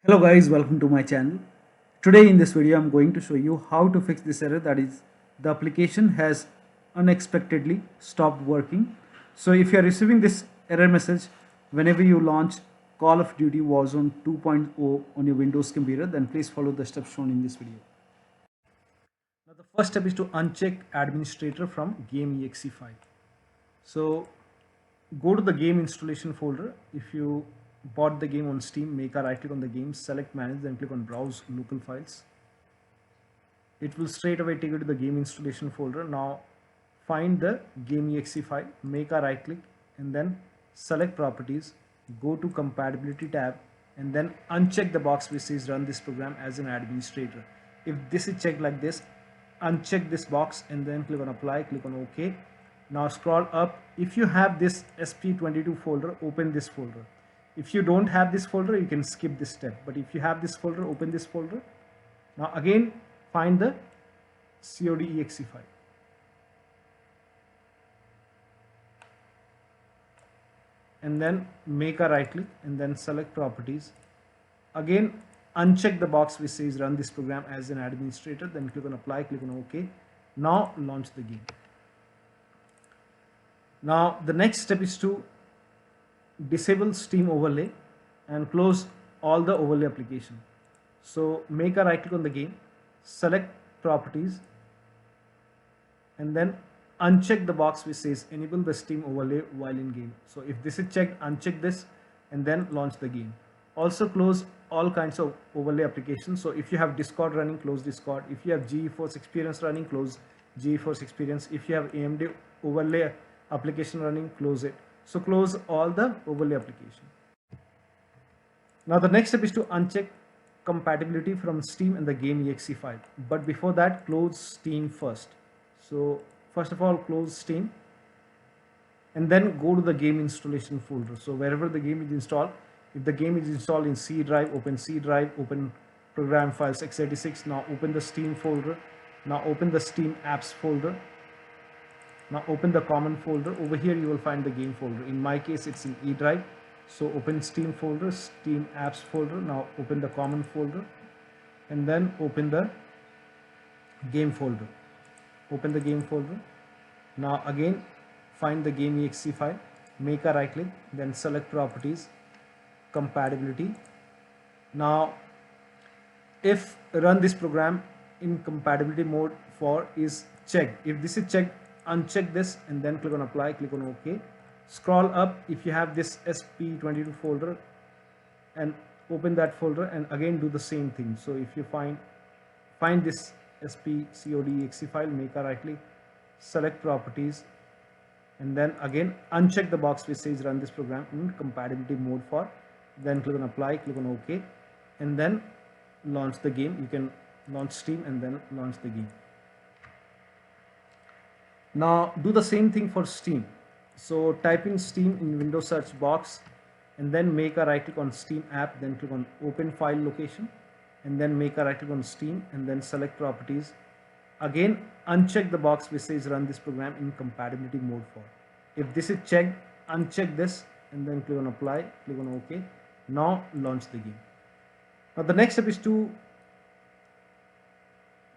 Hello guys, welcome to my channel. Today in this video I'm going to show you how to fix this error, that is the application has unexpectedly stopped working. So if you are receiving this error message whenever you launch Call of Duty Warzone 2.0 on your Windows computer, then please follow the steps shown in this video. Now the first step is to uncheck administrator from game exe file. So go to the game installation folder. If you bought the game on Steam, make a right click on the game, select manage, then click on browse local files. It will straight away take you to the game installation folder. Now find the game exe file, make a right click and then select properties, go to compatibility tab and then uncheck the box which says run this program as an administrator. If this is checked like this, uncheck this box and then click on apply, click on OK. Now scroll up. If you have this SP22 folder, open this folder. If you don't have this folder, you can skip this step. But if you have this folder, open this folder. Now again, find the COD exe file. And then make a right click and then select properties. Again, uncheck the box which says run this program as an administrator. Then click on apply, click on OK. Now launch the game. Now the next step is to disable Steam overlay and close all the overlay application. So make a right click on the game, select properties and then uncheck the box which says enable the Steam overlay while in game. So if this is checked, uncheck this and then launch the game. Also close all kinds of overlay applications. So if you have Discord running, close Discord. If you have GeForce Experience running, close GeForce Experience. If you have AMD overlay application running, close it. So close all the overlay application. Now the next step is to uncheck compatibility from Steam and the game exe file. But before that, close Steam first. So first of all, close Steam and then go to the game installation folder. So wherever the game is installed, if the game is installed in C drive, open program files x86. Now open the Steam folder. Now open the Steam apps folder. Now open the common folder. Over here you will find the game folder. In my case it's in E drive. So open Steam folder, Steam apps folder. Now open the common folder and then open the game folder. Open the game folder. Now again find the game exe file, make a right click, then select properties, compatibility. Now if run this program in compatibility mode for is checked. If this is checked, uncheck this and then click on apply, click on OK. Scroll up. If you have this SP22 folder and open that folder and again do the same thing. So if you find this SPCOD exe file, make a right click, select properties and then again uncheck the box which says run this program in compatibility mode for, then click on apply, click on OK and then launch the game. You can launch Steam and then launch the game. Now do the same thing for Steam. So type in Steam in Windows search box and then make a right click on Steam app, then click on open file location and then make a right click on Steam and then select properties. Again uncheck the box which says run this program in compatibility mode for. If this is checked, uncheck this and then click on apply, click on OK. Now launch the game. Now the next step is to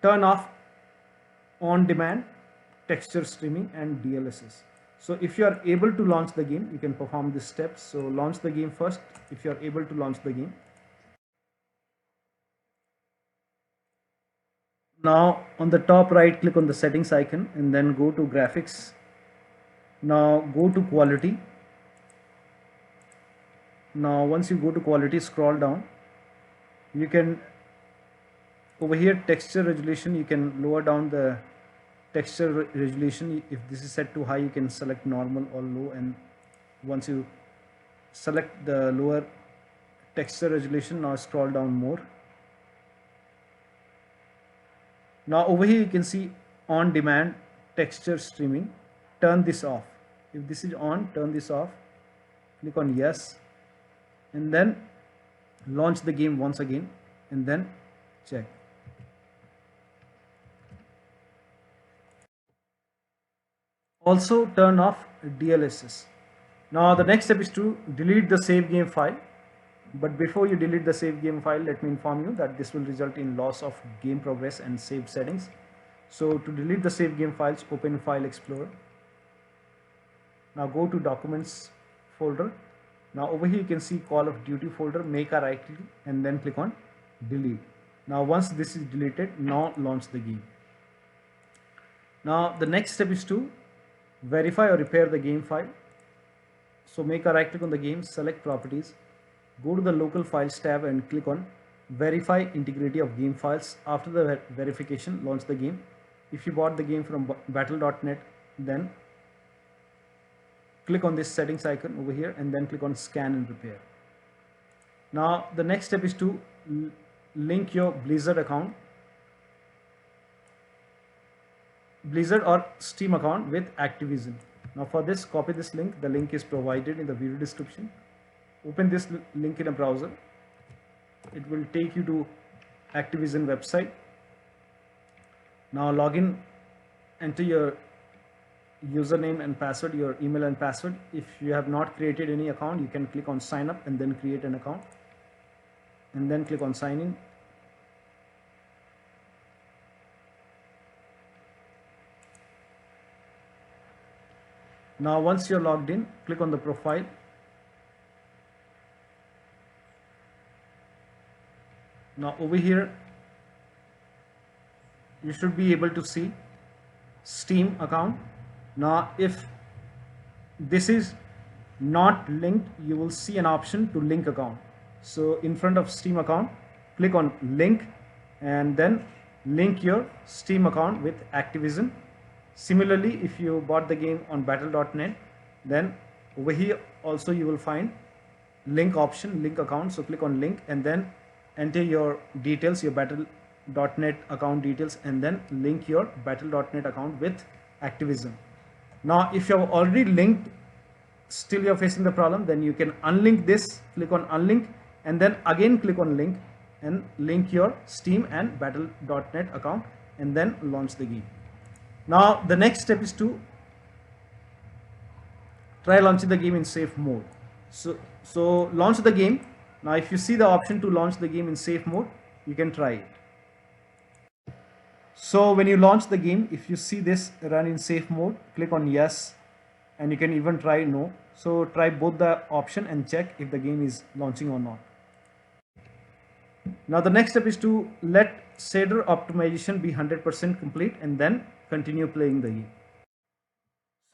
turn off on demand texture streaming and DLSS. So if you are able to launch the game, you can perform this step. So launch the game first if you are able to launch the game. Now on the top right, click on the settings icon and then go to graphics. Now go to quality. Now once you go to quality, scroll down. You can over here texture resolution, you can lower down the texture resolution. If this is set to high, you can select normal or low, and once you select the lower texture resolution, now scroll down more. Now over here you can see on demand texture streaming. Turn this off. If this is on, turn this off, click on yes and then launch the game once again and then check. Also turn off DLSS. Now the next step is to delete the save game file. But before you delete the save game file, let me inform you that this will result in loss of game progress and saved settings. So to delete the save game files, open File Explorer. Now go to Documents folder. Now over here you can see Call of Duty folder, make a right click and then click on delete. Now once this is deleted, now launch the game. Now the next step is to verify or repair the game file. So make a right click on the game, select properties, go to the local files tab and click on verify integrity of game files. After the verification, launch the game. If you bought the game from battle.net, then click on this settings icon over here and then click on scan and repair. Now the next step is to link your Blizzard account, Blizzard or Steam account with Activision. Now for this, copy this link. The link is provided in the video description. Open this link in a browser. It will take you to Activision website. Now log in, enter your username and password, your email and password. If you have not created any account, you can click on sign up and then create an account and then click on sign in. Now once you're logged in, click on the profile. Now over here you should be able to see Steam account. Now if this is not linked, you will see an option to link account. So in front of Steam account, click on link and then link your Steam account with Activision. Similarly, if you bought the game on battle.net, then over here also you will find link option, link account. So click on link and then enter your details, your battle.net account details, and then link your battle.net account with Activision. Now if you have already linked, still you are facing the problem, then you can unlink this, click on unlink and then again click on link and link your Steam and battle.net account and then launch the game. Now the next step is to try launching the game in safe mode. So launch the game. Now if you see the option to launch the game in safe mode, you can try it. So when you launch the game, if you see this run in safe mode, click on yes and you can even try no. So try both the option and check if the game is launching or not. Now the next step is to let shader optimization be 100% complete and then continue playing the game.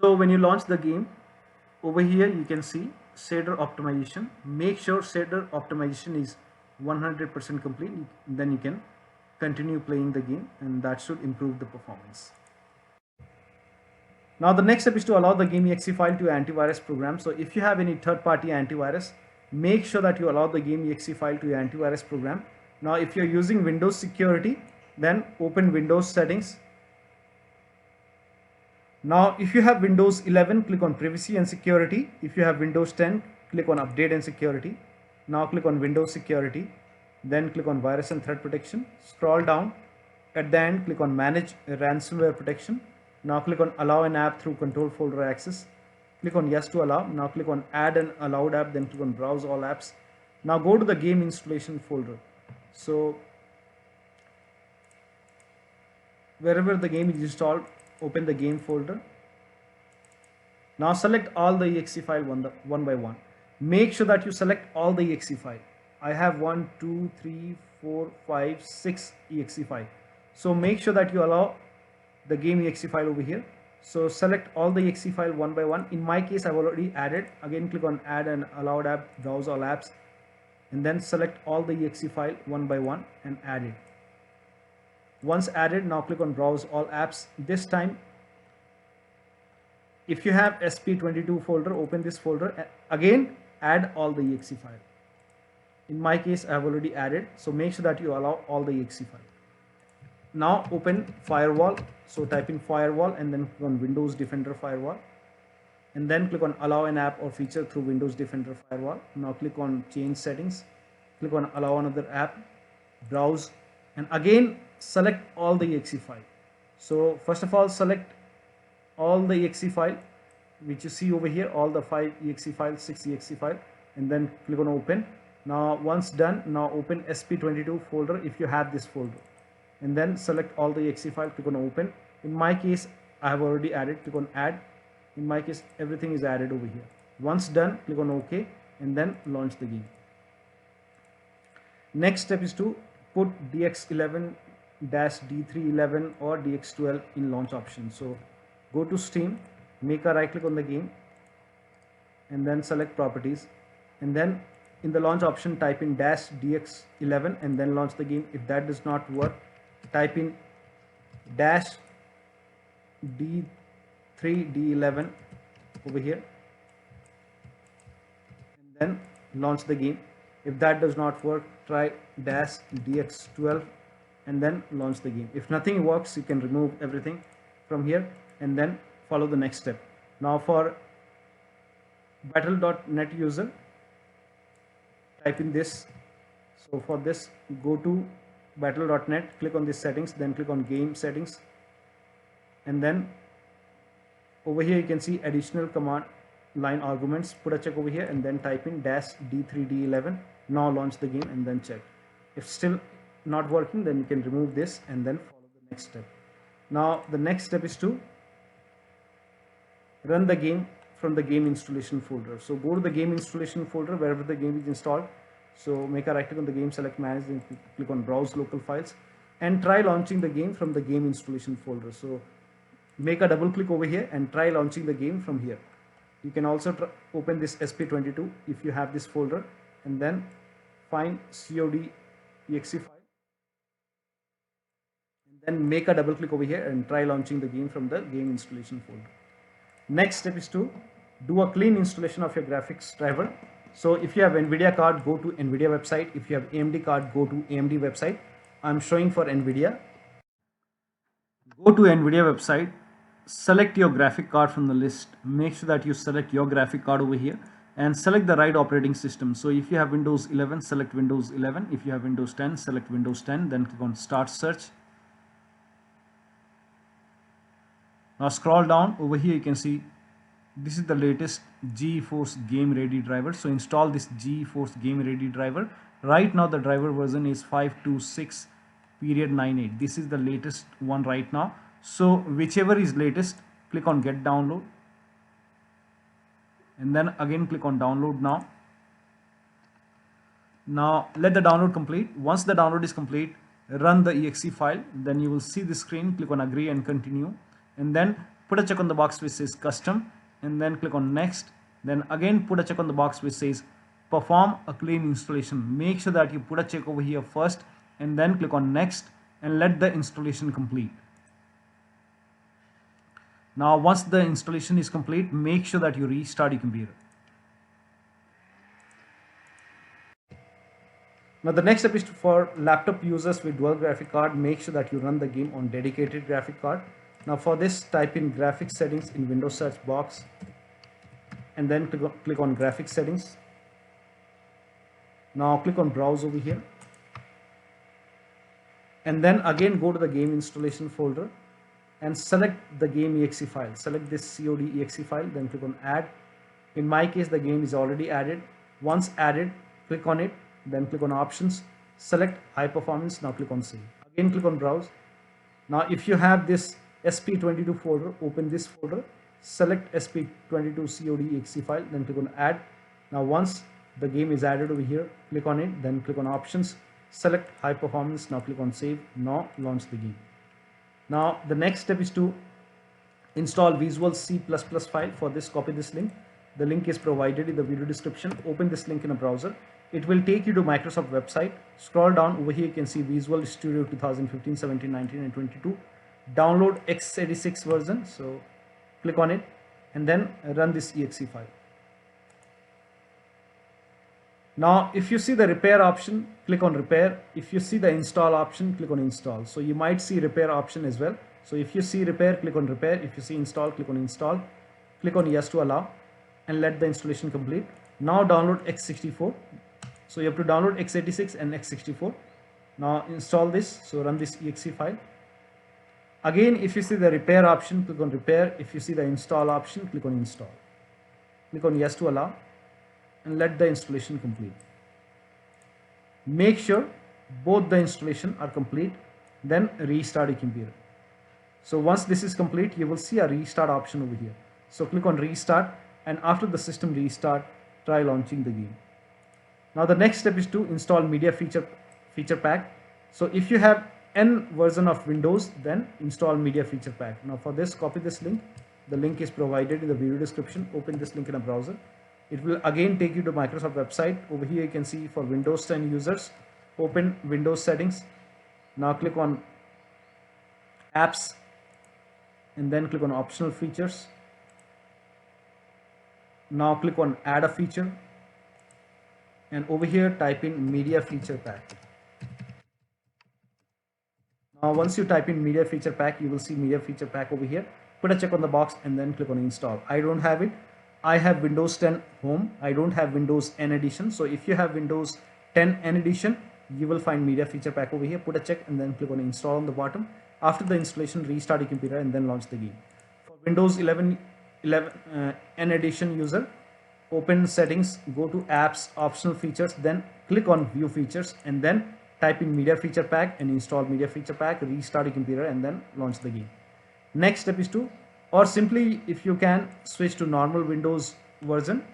So when you launch the game, over here you can see shader optimization. Make sure shader optimization is 100% complete, then you can continue playing the game and that should improve the performance. Now the next step is to allow the game exe file to antivirus program. So if you have any third-party antivirus, make sure that you allow the game exe file to your antivirus program. Now if you're using Windows security, then open Windows settings. Now if you have Windows 11, click on privacy and security. If you have Windows 10, click on update and security. Now click on Windows security, then click on virus and threat protection. Scroll down, at the end click on manage ransomware protection. Now click on allow an app through control folder access. Click on yes to allow. Now click on add an allowed app, then click on browse all apps. Now go to the game installation folder. So wherever the game is installed, open the game folder. Now select all the exe file one by one. Make sure that you select all the exe file. I have 1, 2, 3, 4, 5, 6 exe file. So make sure that you allow the game exe file over here. So select all the exe file one by one. In my case, I've already added. Again, click on add an allowed app, browse all apps, and then select all the exe file one by one and add it. Once added, now click on browse all apps. This time, if you have SP22 folder, open this folder. Again, add all the exe file. In my case, I have already added. So make sure that you allow all the exe file. Now open firewall. So type in firewall and then click on Windows Defender Firewall. And then click on allow an app or feature through Windows Defender Firewall. Now click on change settings. Click on allow another app, browse, and again select all the exe file. So first of all, select all the exe file which you see over here, all the 5 exe files, 6 exe file, and then click on open. Now once done, now open sp22 folder if you have this folder, and then select all the exe file, click on open. In my case, I have already added, click on add. In my case, everything is added over here. Once done, click on OK and then launch the game. Next step is to put DX11-D311 or DX12 in launch option. So go to Steam, make a right click on the game and then select properties, and then in the launch option type in -DX11 and then launch the game. If that does not work, type in -D3D11 over here and then launch the game. If that does not work, try -DX12 and then launch the game. If nothing works, you can remove everything from here and then follow the next step. Now for battle.net user, type in this. So for this, go to battle.net, click on this settings, then click on game settings, and then over here you can see additional command line arguments. Put a check over here and then type in -D3D11. Now launch the game and then check. If still not working, then you can remove this and then follow the next step. Now the next step is to run the game from the game installation folder. So go to the game installation folder wherever the game is installed. So make a right click on the game, select manage, then click on browse local files and try launching the game from the game installation folder. So make a double click over here and try launching the game from here. You can also open this sp22 if you have this folder and then find COD exe file and then make a double click over here and try launching the game from the game installation folder. Next step is to do a clean installation of your graphics driver. So if you have NVIDIA card, go to NVIDIA website. If you have AMD card, go to AMD website. I'm showing for NVIDIA. Go to NVIDIA website, select your graphic card from the list. Make sure that you select your graphic card over here and select the right operating system. So if you have Windows 11, select Windows 11. If you have Windows 10, select Windows 10. Then click on Start Search. Now scroll down. Over here you can see this is the latest GeForce Game Ready driver. So install this GeForce Game Ready driver. Right now the driver version is 526.98. This is the latest one right now. So whichever is latest, click on Get Download and then again click on Download now. Now let the download complete. Once the download is complete, run the exe file. Then you will see the screen. Click on Agree and Continue and then put a check on the box which says Custom and then click on Next. Then again put a check on the box which says Perform a clean installation. Make sure that you put a check over here first and then click on Next and let the installation complete. Now once the installation is complete, make sure that you restart your computer. Now the next step is for laptop users with dual graphic card. Make sure that you run the game on dedicated graphic card. Now for this, type in graphics settings in Windows search box and then click on graphics settings. Now click on browse over here and then again go to the game installation folder and select the game exe file. Select this COD exe file, then click on add. In my case, the game is already added. Once added, click on it, then click on options, select high performance. Now click on save. Again click on browse. Now if you have this sp22 folder, open this folder, select sp22 COD exe file, then click on add. Now once the game is added over here, click on it, then click on options, select high performance. Now click on save. Now launch the game. Now the next step is to install Visual C++ file. For this, copy this link. The link is provided in the video description. Open this link in a browser. It will take you to Microsoft website. Scroll down. Over here you can see Visual Studio 2015, 17, 19 and 22. Download x86 version. So click on it and then run this exe file. Now if you see the repair option, click on repair. If you see the install option, click on install. So you might see repair option as well. So if you see repair, click on repair. If you see install, click on install. Click on yes to allow and let the installation complete. Now download x64. So you have to download x86 and x64. Now install this. So run this exe file. Again, if you see the repair option, click on repair. If you see the install option, click on install. Click on yes to allow and let the installation complete. Make sure both the installation are complete, then restart your computer. So once this is complete, you will see a restart option over here. So click on restart, and after the system restart, try launching the game. Now the next step is to install media feature pack. So if you have N version of Windows, then install media feature pack. Now for this, copy this link. The link is provided in the video description. Open this link in a browser. It will again take you to Microsoft website. Over here you can see for Windows 10 users, open Windows settings. Now click on apps and then click on optional features. Now click on add a feature, and over here type in media feature pack. Now once you type in media feature pack, you will see media feature pack over here. Put a check on the box and then click on install. I don't have it. I have Windows 10 Home. I don't have Windows N Edition. So if you have Windows 10 N Edition, you will find media feature pack over here. Put a check and then click on install on the bottom. After the installation, restart your computer and then launch the game. For Windows 11 N Edition user, open settings, go to apps, optional features, then click on view features and then type in media feature pack and install media feature pack, restart your computer and then launch the game. Next step is to, or simply if you can, switch to normal Windows version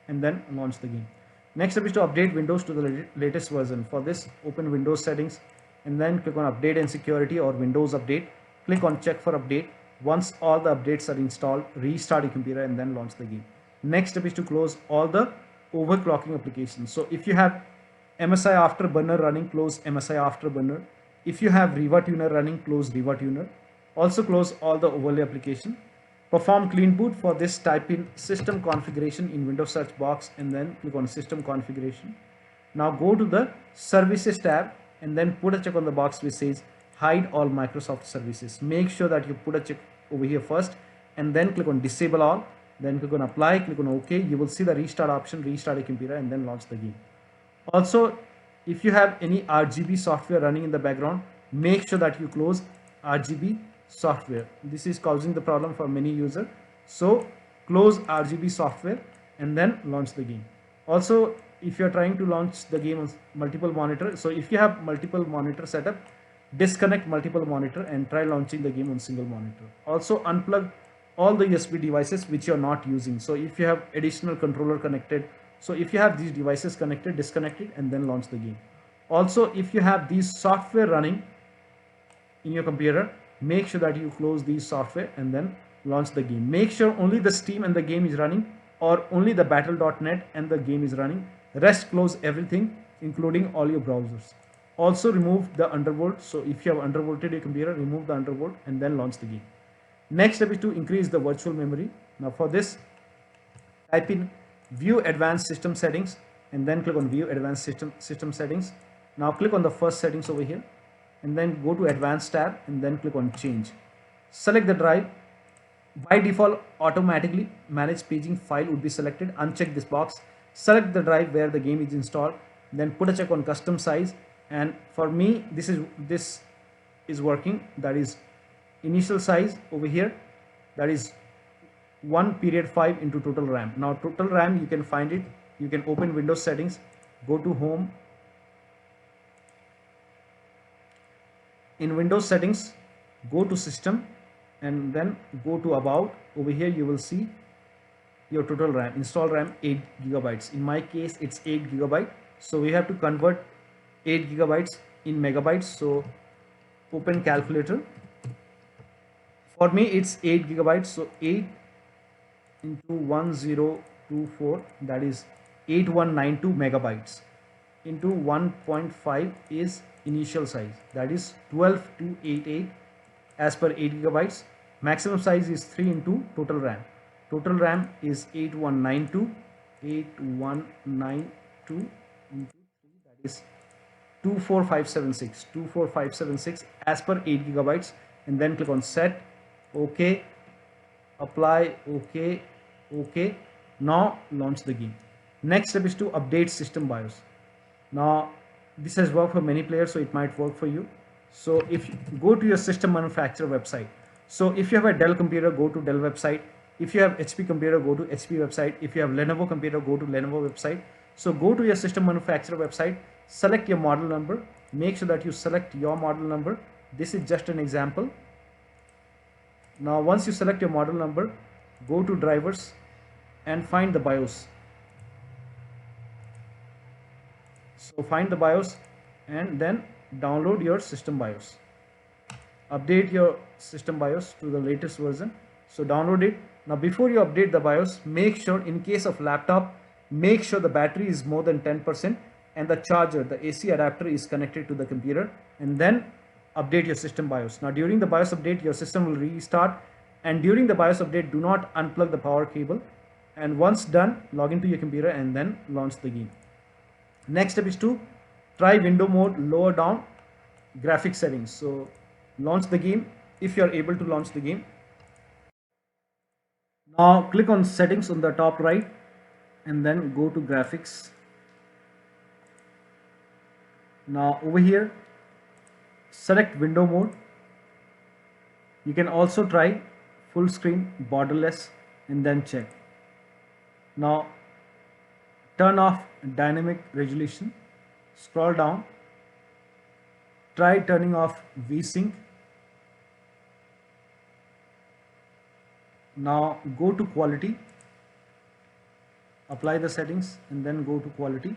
and then launch the game. Next step is to update Windows to the latest version. For this, open Windows settings and then click on update and security or Windows update. Click on check for update. Once all the updates are installed, restart your computer and then launch the game. Next step is to close all the overclocking applications. So if you have MSI Afterburner running, close MSI Afterburner. If you have Riva Tuner running, close Riva Tuner. Also close all the overlay application. Perform clean boot. For this, type in system configuration in Windows search box and then click on system configuration. Now go to the services tab and then put a check on the box which says hide all Microsoft services. Make sure that you put a check over here first and then click on disable all. Then click on apply, click on OK. You will see the restart option, restart your computer and then launch the game. Also, if you have any RGB software running in the background, make sure that you close RGB software. This is causing the problem for many users. So close RGB software and then launch the game. Also, if you are trying to launch the game on multiple monitors, so if you have multiple monitor setup, disconnect multiple monitor and try launching the game on single monitor. Also unplug all the USB devices which you are not using. So if you have additional controller connected, so if you have these devices connected, disconnect it and then launch the game. Also, if you have these software running in your computer, make sure that you close these software and then launch the game. Make sure only the Steam and the game is running, or only the battle.net and the game is running. Rest, close everything including all your browsers. Also remove the undervolt. So if you have undervolted your computer, remove the undervolt and then launch the game. Next step is to increase the virtual memory. Now for this, type in view advanced system settings and then click on view advanced system settings. Now click on the first settings over here and then go to advanced tab and then click on change. Select the drive. By default, automatically manage paging file would be selected. Uncheck this box. Select the drive where the game is installed. Then put a check on custom size. And for me, this is working. That is initial size over here. That is 1.5 into total RAM. Now total RAM, you can find it. You can open Windows settings. Go to home. In Windows settings, go to system and then go to about. Over here you will see your total RAM. Install RAM 8 gigabytes. In my case it's 8 gigabyte. So we have to convert 8 gigabytes in megabytes. So open calculator. For me it's 8 gigabytes. So 8 into 1024, that is 8192 megabytes into 1.5 is initial size, that is 12288 as per 8 gigabytes. Maximum size is 3 into total RAM. Total RAM is 8192 into 3, that is 24576 as per 8 gigabytes. And then click on set, OK, apply, OK, OK. Now launch the game. Next step is to update system BIOS. Now this has worked for many players, so it might work for you. So if you go to your system manufacturer website, so if you have a Dell computer, go to Dell website. If you have HP computer, go to HP website. If you have Lenovo computer, go to Lenovo website. So go to your system manufacturer website select your model number. Make sure that you select your model number. This is just an example. Now once you select your model number, go to drivers and find the BIOS. So find the BIOS and then download your system BIOS. Update your system BIOS to the latest version. So download it. Now before you update the BIOS, make sure, in case of laptop, make sure the battery is more than 10% and the charger, the AC adapter, is connected to the computer, and then update your system BIOS. Now during the BIOS update, your system will restart, and during the BIOS update, do not unplug the power cable, and once done, log into your computer and then launch the game. Next step is to try window mode, lower down graphics settings. So launch the game if you are able to launch the game. Now click on settings on the top right and then go to graphics. Now over here, select window mode. You can also try full screen, borderless, and then check. Now turn off dynamic resolution. Scroll down. Try turning off VSync. Now go to quality. Apply the settings and then go to quality.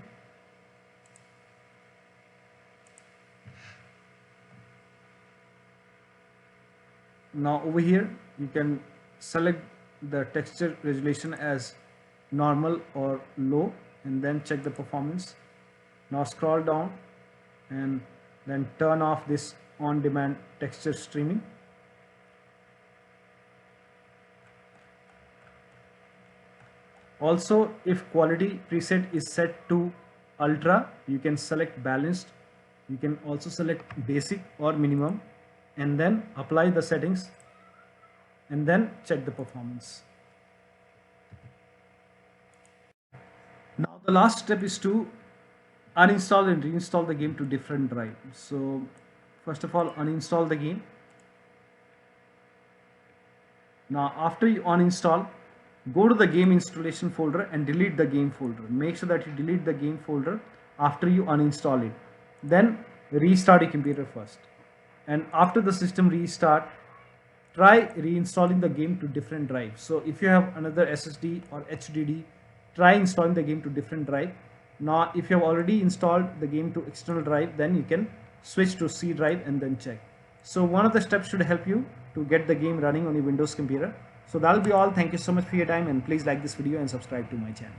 Now over here, you can select the texture resolution as normal or low and then check the performance. Now scroll down and then turn off this on-demand texture streaming. Also, if quality preset is set to ultra, you can select balanced. You can also select basic or minimum and then apply the settings and then check the performance. Now the last step is to uninstall and reinstall the game to different drive. So first of all, uninstall the game. Now after you uninstall, go to the game installation folder and delete the game folder. Make sure that you delete the game folder after you uninstall it. Then restart your computer first. And after the system restart, try reinstalling the game to different drives. So if you have another SSD or HDD, try installing the game to different drive. Now if you have already installed the game to external drive, then you can switch to C drive and then check. So one of the steps should help you to get the game running on your Windows computer. So that'll be all. Thank you so much for your time, and please like this video and subscribe to my channel.